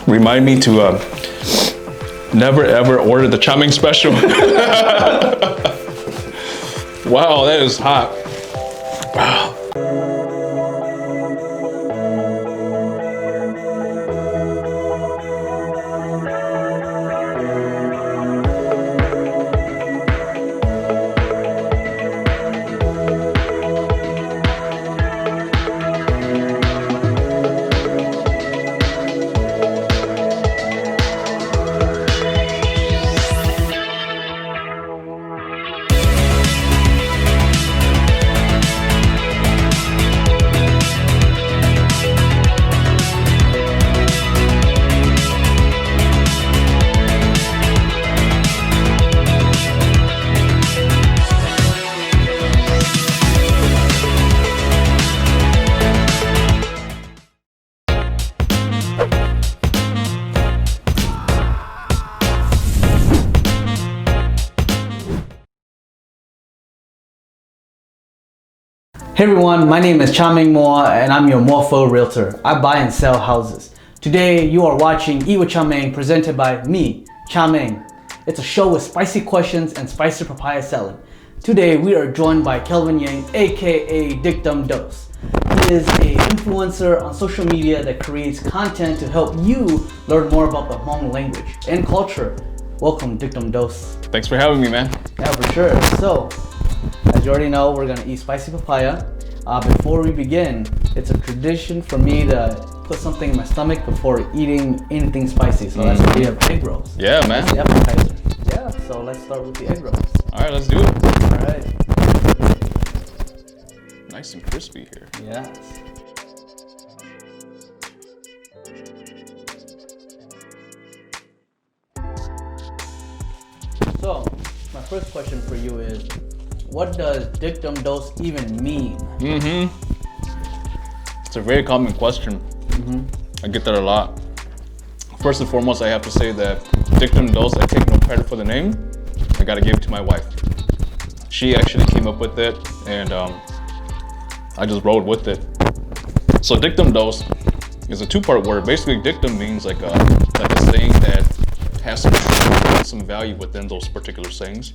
Remind me to never ever order the Chameng special. Wow, that is hot. Wow. Hey everyone, my name is Chameng and I'm your Morpho Realtor. I buy and sell houses. Today you are watching Eat with Chameng presented by me, Chameng. It's a show with spicy questions and spicy papaya selling. Today we are joined by Kelvin Yang, aka Dictumdose. He is an influencer on social media that creates content to help you learn more about the Hmong language and culture. Welcome, Dictumdose. Thanks for having me, man. Yeah, for sure. So, as you already know, we're gonna eat spicy papaya. Before we begin, it's a tradition for me to put something in my stomach before eating anything spicy. So that's why we have egg rolls. Yeah, man. That's the appetizer. Yeah, so let's start with the egg rolls. All right, let's do it. All right. Nice and crispy here. Yes. So, my first question for you is, what does Dictumdose even mean? It's a very common question. I get that a lot. First and foremost, I have to say that Dictumdose, I take no credit for the name. I gotta give it to my wife. She actually came up with it, and I just rode with it. So Dictumdose is a two-part word. Basically, dictum means like a saying that has some value within those particular sayings.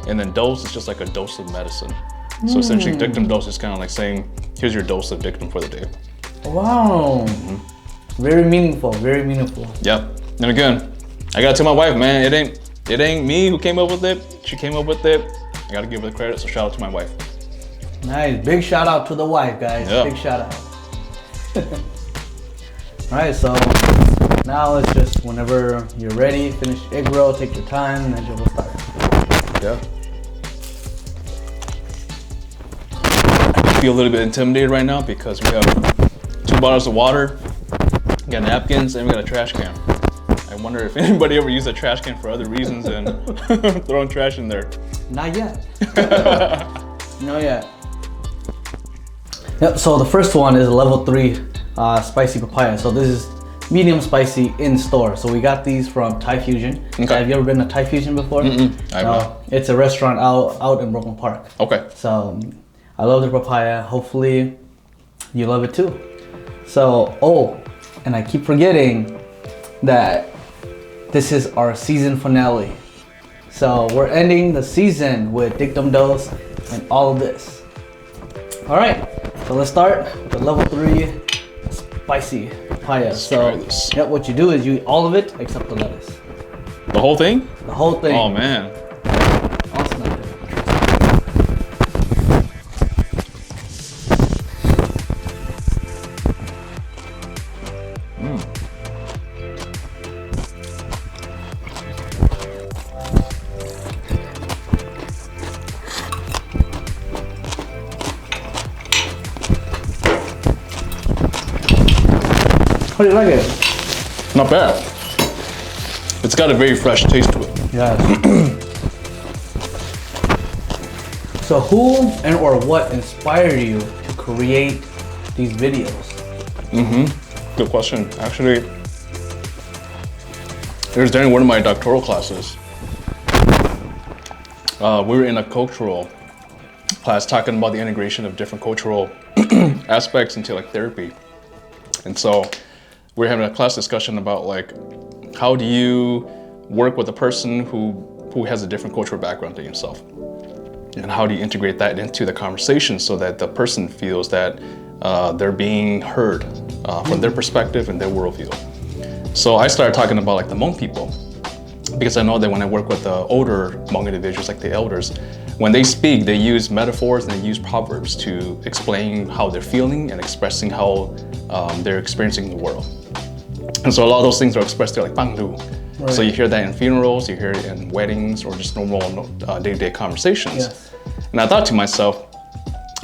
And then dose is just like a dose of medicine. So essentially Dictumdose is kind of like saying, here's your dose of dictum for the day. Wow. Very meaningful, very meaningful. Yep. And again, I gotta tell my wife, man, it ain't me who came up with it. She came up with it. I gotta give her the credit, so shout out to my wife. Nice, big shout out to the wife, guys. Yeah. Big shout out. All right, so now it's just whenever you're ready, finish egg roll, take your time, and then we'll start. Yeah. I feel a little bit intimidated right now because we have 2 bottles of water, we got napkins, and we got a trash can. I wonder if anybody ever used a trash can for other reasons than throwing trash in there. Not yet. Not yet. Yep, so the first one is a level 3 spicy papaya. So this is medium spicy in store. So we got these from Thai Fusion. Okay. Have you ever been to Thai Fusion before? I have not. It's a restaurant out in Brooklyn Park. Okay. So I love the papaya. Hopefully you love it too. So, and I keep forgetting that this is our season finale. So we're ending the season with Dictumdose and all of this. All right, so let's start with the level 3 spicy papaya. Let's try this. Yep, what you do is you eat all of it except the lettuce. The whole thing? The whole thing. Oh man. I'll snap it. How do you like it? Not bad. It's got a very fresh taste to it. Yeah. So who and or what inspired you to create these videos? Good question. Actually, it was during one of my doctoral classes. We were in a cultural class talking about the integration of different cultural aspects into like therapy. And so we're having a class discussion about like, how do you work with a person who has a different cultural background than yourself? And how do you integrate that into the conversation so that the person feels that they're being heard from their perspective and their worldview? So I started talking about like the Hmong people, because I know that when I work with the older Hmong individuals, like the elders, when they speak, they use metaphors and they use proverbs to explain how they're feeling and expressing how they're experiencing the world. And so a lot of those things are expressed through like bangdu. Right. So you hear that in funerals, you hear it in weddings, or just normal day-to-day conversations. Yes. And I thought to myself,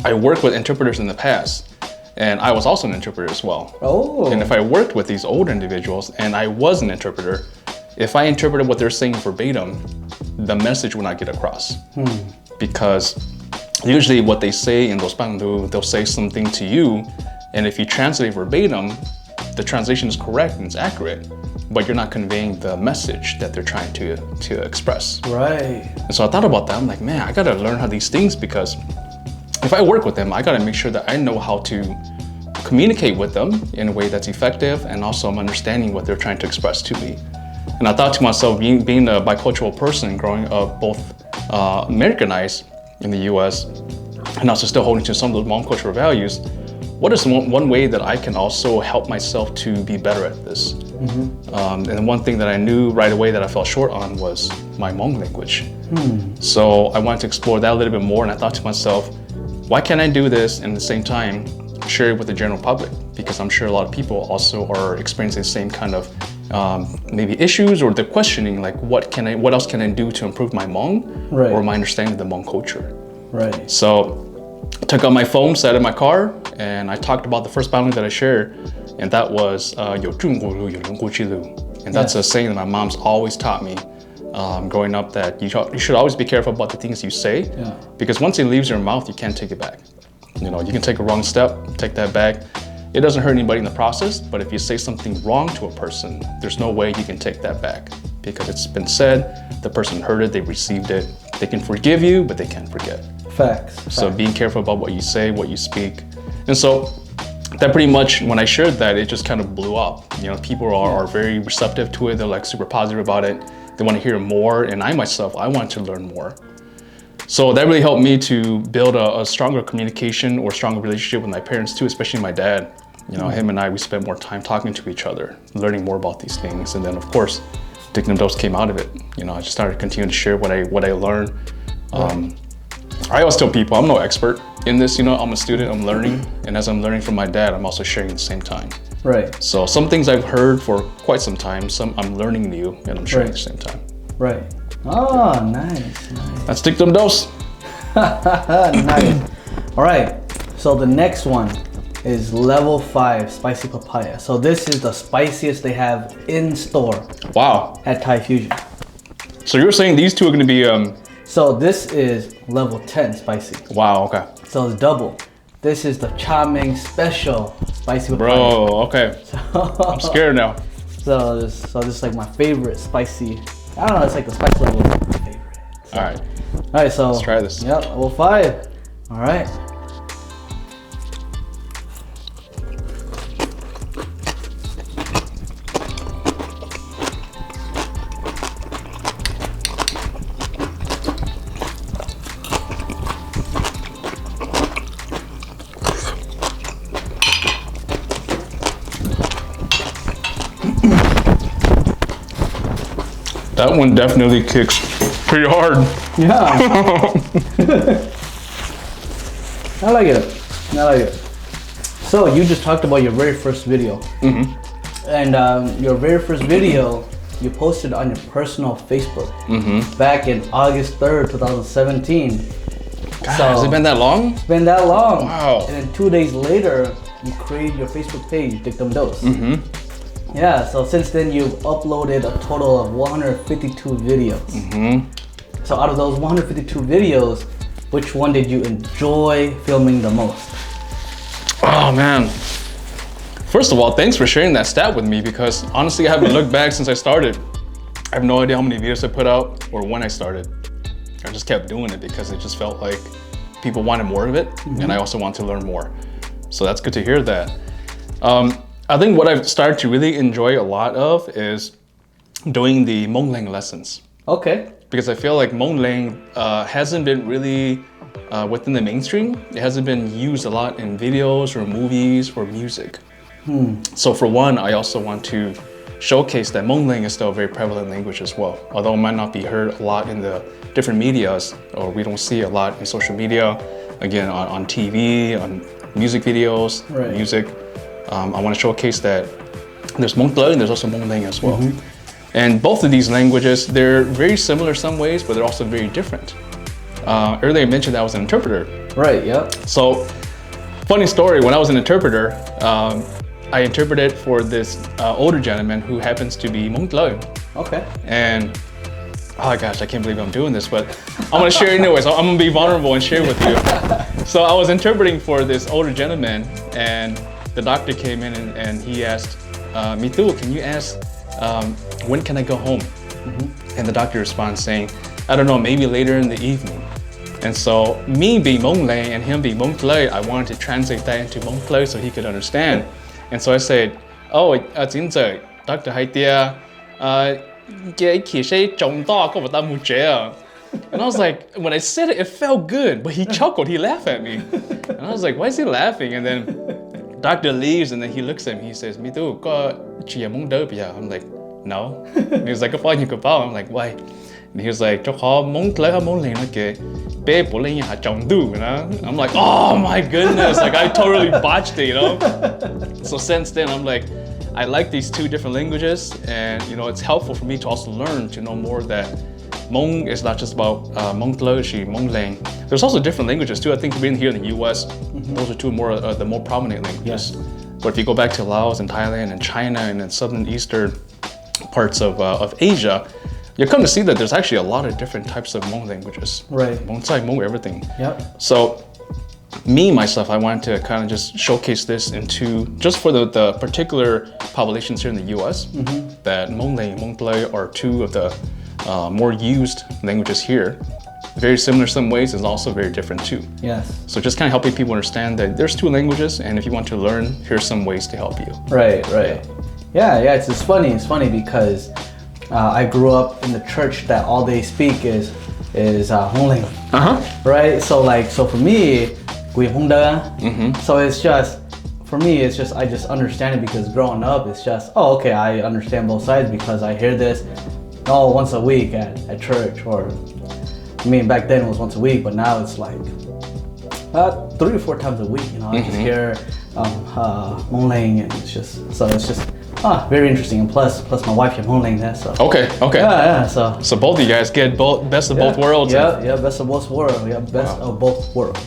I worked with interpreters in the past, and I was also an interpreter as well. Oh. And if I worked with these older individuals and I was an interpreter, if I interpreted what they're saying verbatim, the message would not get across. Because usually what they say in those bangdu, they'll say something to you, and if you translate verbatim, the translation is correct and it's accurate, but you're not conveying the message that they're trying to express. Right. And so I thought about that. I'm like, man, I gotta learn how these things, because if I work with them, I gotta make sure that I know how to communicate with them in a way that's effective, and also I'm understanding what they're trying to express to me. And I thought to myself, being a bicultural person, growing up both Americanized in the US and also still holding to some of those Hmong cultural values, what is one way that I can also help myself to be better at this? And one thing that I knew right away that I fell short on was my Hmong language. So I wanted to explore that a little bit more, and I thought to myself, why can't I do this and at the same time share it with the general public? Because I'm sure a lot of people also are experiencing the same kind of maybe issues, or they're questioning like, what else can I do to improve my Hmong, right, or my understanding of the Hmong culture? Right. So I took out my phone, sat in my car, and I talked about the first boundary that I shared, and that was 有中国路,有人过去路. And that's a saying that my mom's always taught me growing up, that you should always be careful about the things you say, because once it leaves your mouth, you can't take it back. You know, you can take a wrong step, take that back. It doesn't hurt anybody in the process, but if you say something wrong to a person, there's no way you can take that back, because it's been said, the person heard it, they received it. They can forgive you, but they can't forget. Facts. So being careful about what you say, what you speak. And so that pretty much, when I shared that, it just kind of blew up. You know, people are very receptive to it. They're like super positive about it. They want to hear more. And I myself, I want to learn more. So that really helped me to build a stronger communication or stronger relationship with my parents too, especially my dad. You know, him and I, we spent more time talking to each other, learning more about these things. And then of course, Dictumdose came out of it. You know, I just started continuing to share what I learned. I always tell people, I'm no expert in this, you know, I'm a student, I'm learning. And as I'm learning from my dad, I'm also sharing at the same time. Right. So some things I've heard for quite some time, some I'm learning new, and I'm sharing at the same time. Right. Oh, nice. That's Dictumdose. Nice. All right, so the next one is level 5 spicy papaya. So this is the spiciest they have in store. Wow. At Thai Fusion. So you're saying these two are gonna be So this is level 10 spicy. Wow, okay. So it's double. This is the Chameng special spicy papaya. Bro, okay. I'm scared now. So this is like my favorite spicy. I don't know, it's like the spice level is my favorite. So. All right, so let's try this. Yep, level 5. All right. That one definitely kicks pretty hard. Yeah. I like it. I like it. So you just talked about your very first video. And your very first video, you posted on your personal Facebook back in August 3rd, 2017. God, so, has it been that long? It's been that long. Wow. And then 2 days later, you created your Facebook page, Dictumdose. Yeah, so since then you've uploaded a total of 152 videos. So out of those 152 videos, which one did you enjoy filming the most? Oh man. First of all, thanks for sharing that stat with me, because honestly I haven't looked back since I started. I have no idea how many videos I put out or when I started. I just kept doing it because it just felt like people wanted more of it, and I also want to learn more. So that's good to hear that. I think what I've started to really enjoy a lot of is doing the Hmong lang lessons. Okay. Because I feel like Hmong lang hasn't been really within the mainstream. It hasn't been used a lot in videos or movies or music. So for one, I also want to showcase that Hmong lang is still a very prevalent language as well. Although it might not be heard a lot in the different medias, or we don't see a lot in social media, again, on TV, on music videos, music. I want to showcase that there's Hmong Tle and there's also Hmong lang as well. And both of these languages, they're very similar in some ways, but they're also very different. Earlier I mentioned that I was an interpreter. Right, yep. So, funny story, when I was an interpreter, I interpreted for this older gentleman who happens to be Hmong Tle. Okay. And, oh gosh, I can't believe I'm doing this, but I'm gonna share anyways. I'm gonna be vulnerable and share with you. So I was interpreting for this older gentleman, and the doctor came in and he asked, Mitu, can you ask, when can I go home? And the doctor responds saying, I don't know, maybe later in the evening. And so me being Hmong lang and him being Hmong Tle, I wanted to translate that into Hmong Tle so he could understand. And so I said, oh, Dr. Haitia, and I was like, when I said it, it felt good, but he chuckled, he laughed at me. And I was like, why is he laughing? And then doctor leaves and then he looks at me, he says, Mitu, I'm like, no. And he was like, I'm like, why? And he was like, I'm like, oh my goodness, like I totally botched it, you know? So since then, I'm like, I like these two different languages, and you know, it's helpful for me to also learn to know more that Hmong is not just about Hmong Tle, Hmong lang. There's also different languages too. I think being here in the US, those are two more the more prominent languages. Yes. But if you go back to Laos and Thailand and China and then southern eastern parts of Asia, you come to see that there's actually a lot of different types of Hmong languages. Right. Hmong Tsai, Hmong everything. Yep. So myself, I wanted to kind of just showcase this into, just for the particular populations here in the US, that Hmong lang, Hmong Tle are two of the more used languages here. Very similar in some ways, is also very different too. Yes. So just kind of helping people understand that there's two languages, and if you want to learn, here's some ways to help you. Right. Yeah, it's funny. It's funny because I grew up in the church that all they speak is Hmong lang. Right. So for me, so it's just, for me, it's just, I just understand it because growing up, it's just, oh, okay, I understand both sides because I hear this once a week at church, or I mean, back then it was once a week, but now it's like 3 or 4 times a week, you know, I just hear Hmong lang, and it's just very interesting. And plus my wife is Hmong lang there, so. Okay. Yeah, so both of you guys get best of both worlds. Yeah, best of both worlds. Yeah, best of both worlds.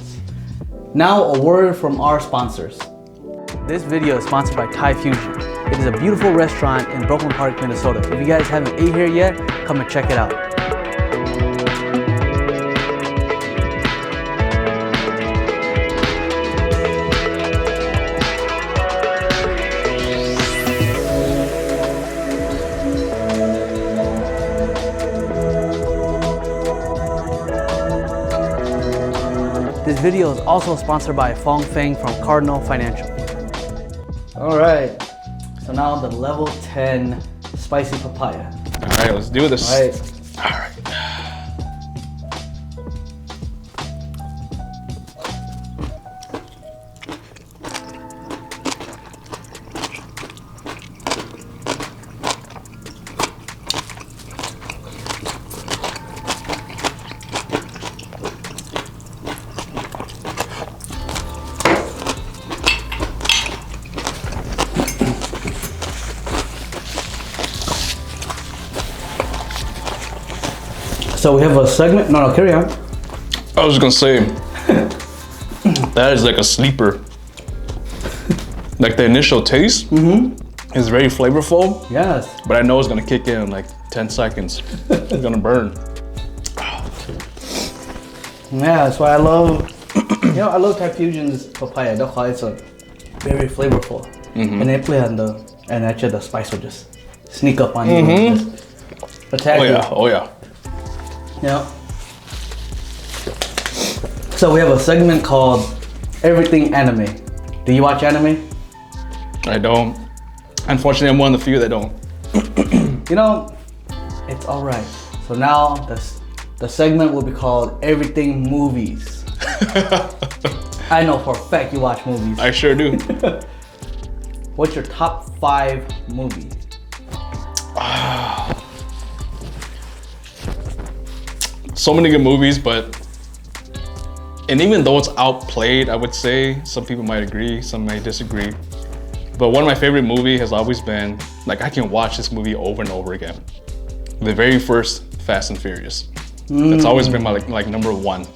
Now a word from our sponsors. This video is sponsored by Thai Fusion. It is a beautiful restaurant in Brooklyn Park, Minnesota. If you guys haven't ate here yet, come and check it out. This video is also sponsored by Fong Feng from Cardinal Financial. All right, so now the level 10 spicy papaya. All right, let's do this. All right. So we have a segment. No, carry on. I was gonna say, that is like a sleeper. Like the initial taste is very flavorful. Yes. But I know it's gonna kick in like 10 seconds. It's gonna burn. Yeah, that's why I love, I love Thai Fusion's papaya. It's very flavorful. And they play on and actually the spice will just sneak up on you and just attack you. Oh yeah. Yeah. So we have a segment called Everything Anime. Do you watch anime? I don't. Unfortunately, I'm one of the few that don't. You know, it's all right. So now the segment will be called Everything Movies. I know for a fact you watch movies. I sure do. What's your top 5 movie? So many good movies, and even though it's outplayed, I would say, some people might agree, some may disagree. But one of my favorite movie has always been, like, I can watch this movie over and over again. The very first Fast and Furious. That's always been my like number one.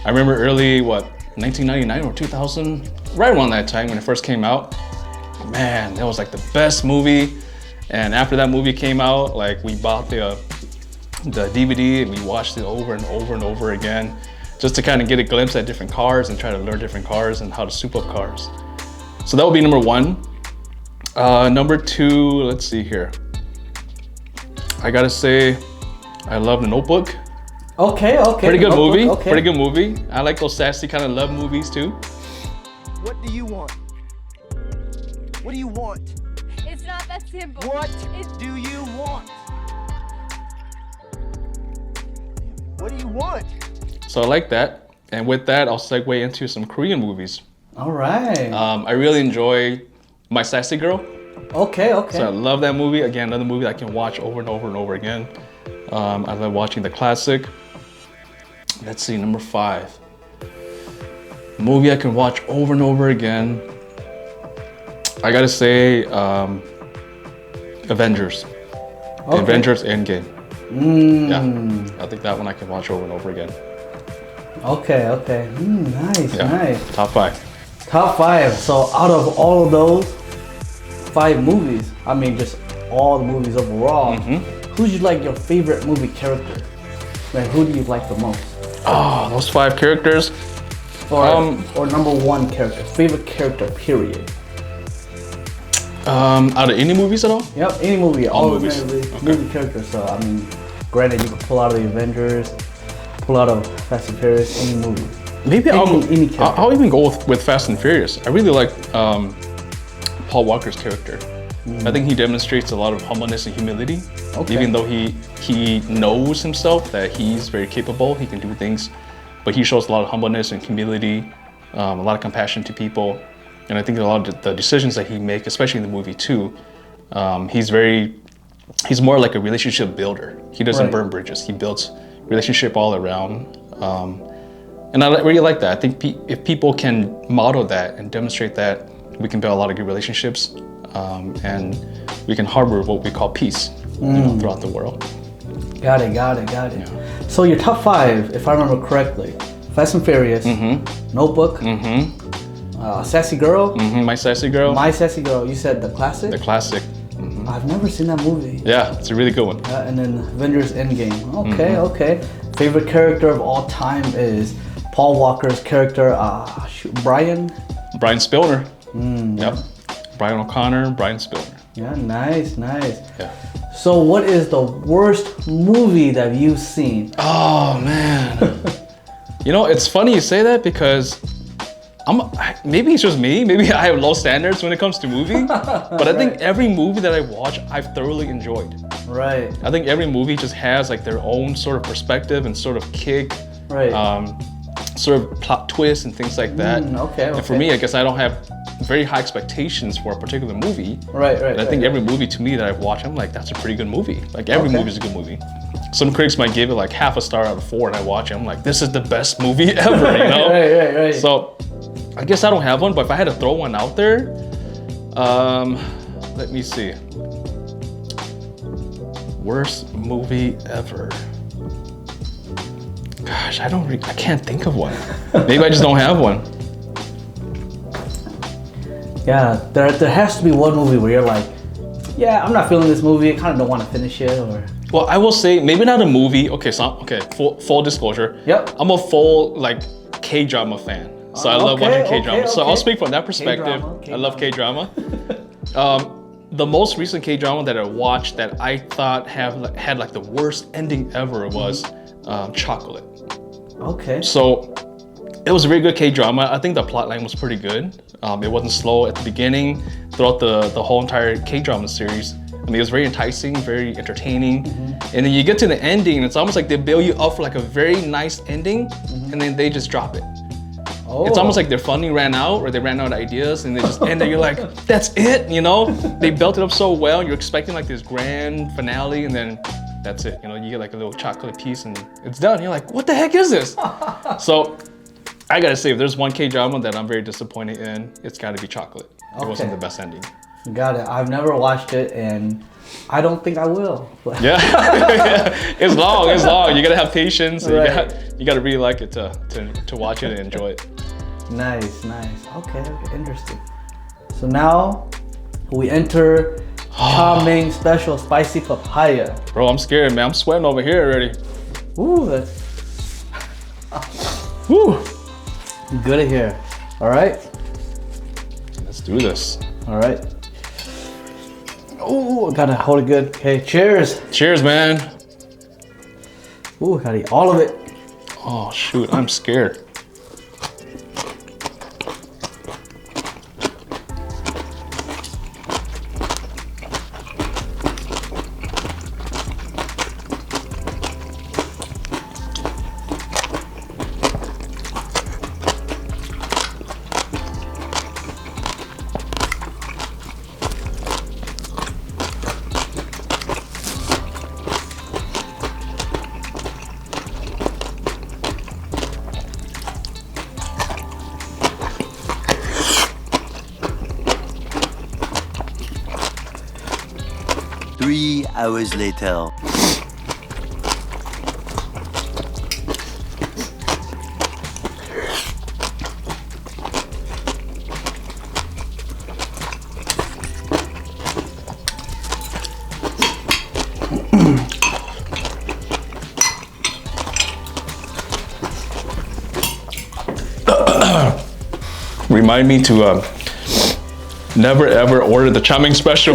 I remember early, 1999 or 2000, right around that time when it first came out. Man, that was like the best movie. And after that movie came out, like, we bought the DVD and we watched it over and over and over again, just to kind of get a glimpse at different cars and try to learn different cars and how to soup up cars. So that would be number 1. Number 2, let's see here. I gotta say, I love The Notebook. Okay. Pretty good Notebook, movie. okay. Pretty good movie. I like those sassy kind of love movies too. What do you want? What do you want? It's not that simple. What do you want? What do you want? So I like that. And with that, I'll segue into some Korean movies. All right. I really enjoy My Sassy Girl. Okay. So I love that movie. Again, another movie I can watch over and over and over again. I love watching the classic. Let's see, number 5. Movie I can watch over and over again. I gotta say, Avengers. Okay. Avengers Endgame. Yeah, I think that one I can watch over and over again. Okay. Nice. Top 5. Top 5. So out of all of those 5 movies, I mean just all the movies overall, who's like your favorite movie character? Like, who do you like the most? Oh, those 5 characters. Or number 1 character, favorite character, period. Out of any movies at all? Yep, any movie, all movies. movie characters. So I mean, granted, you can pull out of the Avengers, pull out of Fast and Furious, any movie. Maybe any character. I'll even go with Fast and Furious. I really like Paul Walker's character. I think he demonstrates a lot of humbleness and humility. Okay. Even though he knows himself that he's very capable, he can do things, but he shows a lot of humbleness and humility, a lot of compassion to people. And I think a lot of the decisions that he makes, especially in the movie too, he's more like a relationship builder. He doesn't burn bridges. He builds relationship all around. And I really like that. I think if people can model that and demonstrate that, we can build a lot of good relationships, and we can harbor what we call peace throughout the world. Got it. Yeah. So your top 5, if I remember correctly, Fast and Furious, Notebook, Sassy Girl, My Sassy Girl. My Sassy Girl. You said the classic? The classic. I've never seen that movie. Yeah, it's a really good one. And then Avengers Endgame. Okay. Favorite character of all time is Paul Walker's character, Brian Spillner. Yep. Brian O'Connor, Brian Spillner. Yeah, nice. Yeah. So what is the worst movie that you've seen? Oh man. You know, it's funny you say that because maybe it's just me. Maybe I have low standards when it comes to movie. But I think every movie that I watch, I've thoroughly enjoyed. Right. I think every movie just has like their own sort of perspective and sort of kick. Right. Sort of plot twists and things like that. Okay. And for me, I guess I don't have very high expectations for a particular movie. Right. And I think every movie to me that I've watched, I'm like, that's a pretty good movie. Like every movie is a good movie. Some critics might give it like half a star out of 4, and I watch it, I'm like, this is the best movie ever, you know? Right. So I guess I don't have one, but if I had to throw one out there, let me see. Worst movie ever. Gosh, I can't think of one. Maybe I just don't have one. Yeah, there has to be one movie where you're like, yeah, I'm not feeling this movie. I kind of don't want to finish it, or. Well, I will say maybe not a movie. Okay, full disclosure. Yep. I'm a full like K-drama fan, so I love watching K-drama. So I'll speak from that perspective. K-drama. I love K-drama. The most recent K-drama that I watched that I thought had like the worst ending ever was Chocolate. Okay. So It was a very good K-drama. I think the plot line was pretty good. It wasn't slow at the beginning, throughout the whole entire K-drama series. I mean, it was very enticing, very entertaining. And then you get to the ending, it's almost like they build you up for like a very nice ending, and then they just drop it. Oh. It's almost like their funding ran out, or they ran out of ideas, and they just end it. You're like, that's it, you know? They built it up so well. You're expecting like this grand finale, and then that's it. You know, you get like a little chocolate piece, and it's done. You're like, what the heck is this? So I gotta say, if there's one K-drama that I'm very disappointed in, it's gotta be Chocolate. It wasn't the best ending. Got it. I've never watched it, and I don't think I will. Yeah, it's long. It's long. You gotta have patience. Right. You gotta really like it to watch it and enjoy it. Nice. Okay, interesting. So now we enter Chameng Special Spicy Papaya. Bro, I'm scared, man. I'm sweating over here already. Ooh, that's Woo. good to hear. All right. Let's do this. All right. Ooh, gotta hold it good. Okay, cheers. Cheers, man. Ooh, gotta eat all of it. Oh shoot, I'm scared. Three hours later. Remind me to never ever order the Chameng special.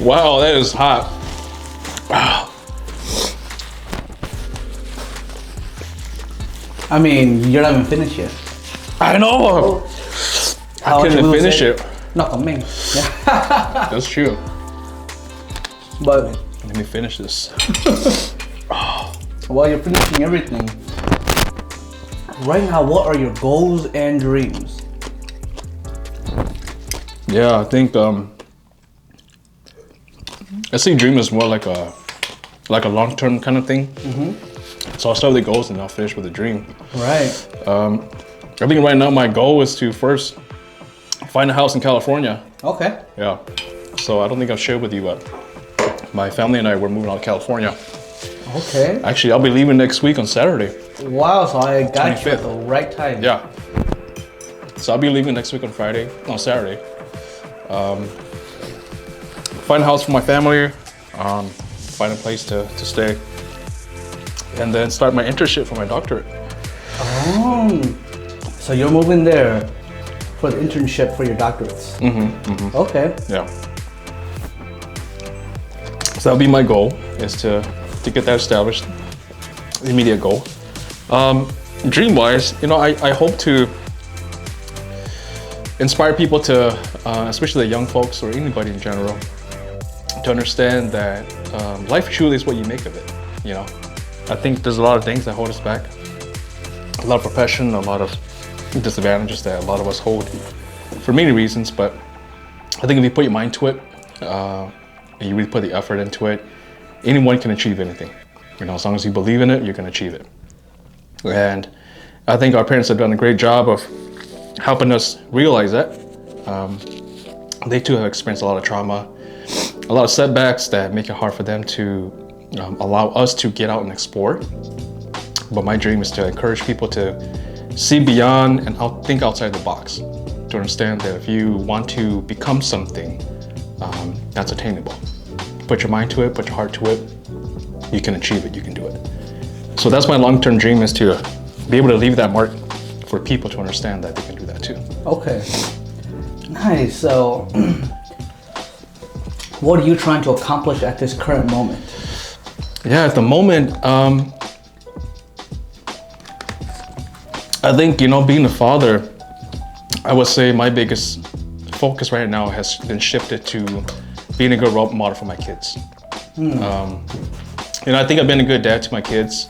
Wow, that is hot. I mean, you're not even finished yet. I know. I couldn't finish it. Not coming. Yeah. That's true. But Let me finish this. while you're finishing everything, right now, what are your goals and dreams? Yeah, I think I see dream as more like a long-term kind of thing. So I'll start with the goals and I'll finish with the dream. Right. I think right now my goal is to first find a house in California. Okay. Yeah. So I don't think I've shared with you, but my family and I were moving out to California. Okay. Actually, I'll be leaving next week on Saturday. Wow, so I got you at 25th. the right time. Yeah. So I'll be leaving next week on Saturday. Find a house for my family, find a place to stay, and then start my internship for my doctorate. So you're moving there for the internship for your doctorates. Okay. Yeah. So that'll be my goal, is to get that established. Immediate goal. Dream-wise, I hope to inspire people to, especially the young folks or anybody in general, to understand that life truly is what you make of it. I think there's a lot of things that hold us back. A lot of oppression, a lot of disadvantages that a lot of us hold for many reasons, but I think if you put your mind to it, and you really put the effort into it, anyone can achieve anything. As long as you believe in it, you can achieve it. And I think our parents have done a great job of helping us realize that. They too have experienced a lot of trauma, a lot of setbacks that make it hard for them to allow us to get out and explore. But my dream is to encourage people to see beyond and think outside the box, to understand that if you want to become something, that's attainable. Put your mind to it, put your heart to it, you can achieve it, you can do it. So that's my long-term dream, is to be able to leave that mark for people to understand that they can do that too. Okay. Nice. So, what are you trying to accomplish at this current moment? Yeah, at the moment, I think, you know, being a father, I would say my biggest focus right now has been shifted to being a good role model for my kids. You know, I think I've been a good dad to my kids,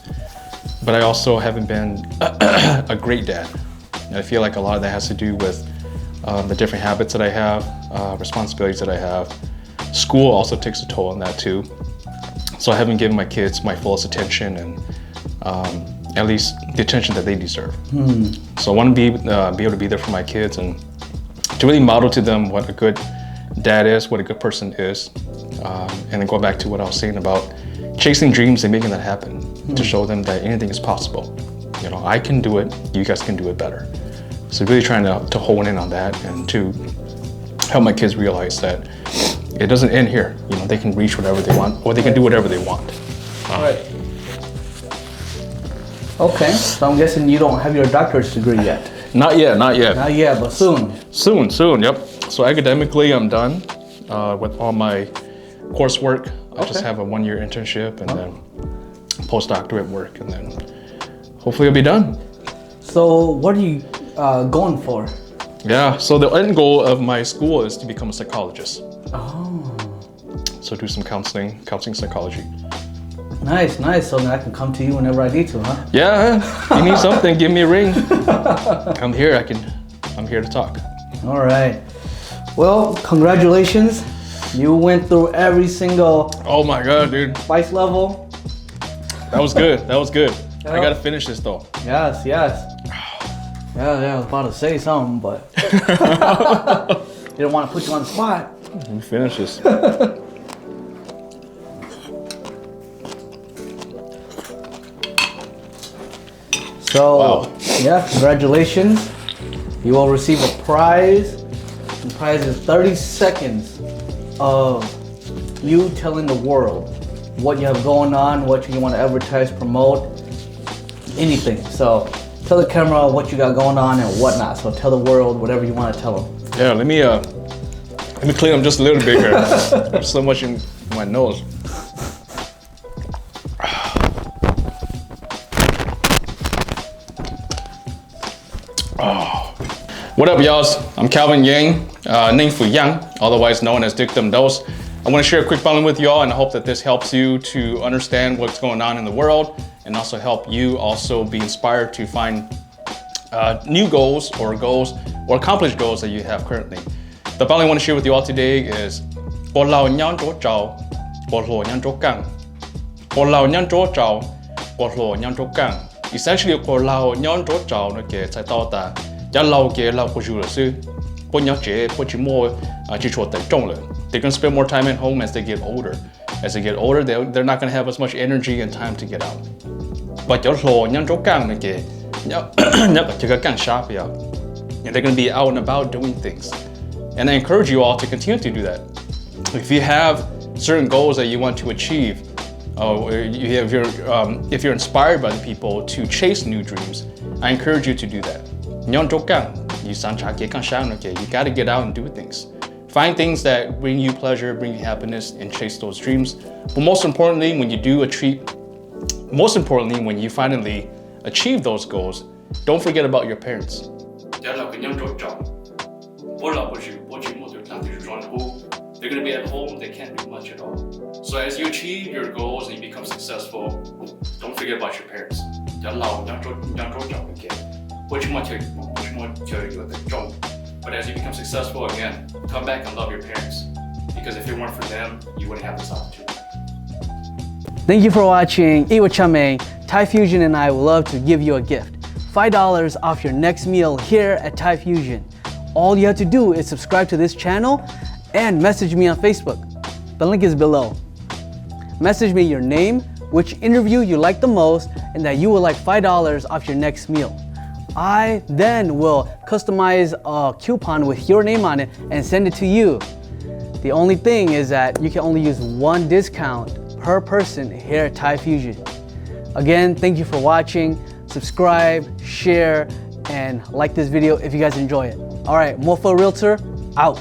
but I also haven't been a great dad. And I feel like a lot of that has to do with the different habits that I have, responsibilities that I have. School also takes a toll on that too. So I haven't given my kids my fullest attention and at least the attention that they deserve. So I want to be able to be there for my kids and to really model to them what a good dad is, what a good person is. And then go back to what I was saying about chasing dreams and making that happen, to show them that anything is possible. You know, I can do it, you guys can do it better. So really trying to hone in on that and to help my kids realize that it doesn't end here. You know, they can reach whatever they want, or they can do whatever they want. Right. Okay, so I'm guessing you don't have your doctorate degree yet. Not yet, not yet. Not yet, but soon. Soon, yep. So academically, I'm done with all my coursework. I just have a 1-year internship and then postdoctorate work, and then hopefully I'll be done. So what are you going for? Yeah, so the end goal of my school is to become a psychologist. Oh. So do some counseling psychology. Nice. So then I can come to you whenever I need to, huh? Yeah, you need something, give me a ring. I'm here, I'm here to talk. All right. Well, congratulations. You went through every single Oh my God, dude. spice level. That was good. I gotta finish this though. Yes. Yeah, I was about to say something, but didn't want to put you on the spot. Let me finish this. So, Wow. yeah, congratulations. You will receive a prize. The prize is 30 seconds of you telling the world what you have going on, what you want to advertise, promote, anything. So, tell the camera what you got going on and whatnot. So, tell the world whatever you want to tell them. Yeah, let me clean them just a little bit here. There's so much in my nose. What up, y'all? I'm Calvin Yang, named for Yang, otherwise known as Dictumdose. I want to share a quick bundle with y'all, and I hope that this helps you to understand what's going on in the world, and also help you also be inspired to find new goals or accomplished goals that you have currently. The bundle I want to share with you all today is Bo lao nyang zhuo zhao, bo luo nyang zhuo gang. Bo lao nyang zhuo zhao, bo luo nyang zhuo gang. Essentially, bo lao nyang zhuo zhao nó kể tại tao ta ya lao kể lao của du là sư, bo nhang chế bo chỉ mua chỉ chuột tại trong rồi. They're gonna spend more time at home as they get older. As they get older, they're not gonna have as much energy and time to get out. But your luo nyang zhuo gang nó kể nhắc chỉ cái gang shop ya, and they're gonna be out and about doing things. And I encourage you all to continue to do that. If you have certain goals that you want to achieve, if you're inspired by the people to chase new dreams, I encourage you to do that. You gotta get out and do things. Find things that bring you pleasure, bring you happiness, and chase those dreams. But most importantly, when you finally achieve those goals, don't forget about your parents. They're going to be at home, they can't do much at all. So as you achieve your goals and you become successful, don't forget about your parents. But as you become successful again, come back and love your parents. Because if it weren't for them, you wouldn't have this opportunity. Thank you for watching. Eat with Chameng. Thai Fusion and I would love to give you a gift. $5 off your next meal here at Thai Fusion. All you have to do is subscribe to this channel and message me on Facebook. The link is below. Message me your name, which interview you like the most, and that you would like $5 off your next meal. I then will customize a coupon with your name on it and send it to you. The only thing is that you can only use one discount per person here at Thai Fusion. Again, thank you for watching. Subscribe, share, and like this video if you guys enjoy it. All right, Mofo Realtor, out.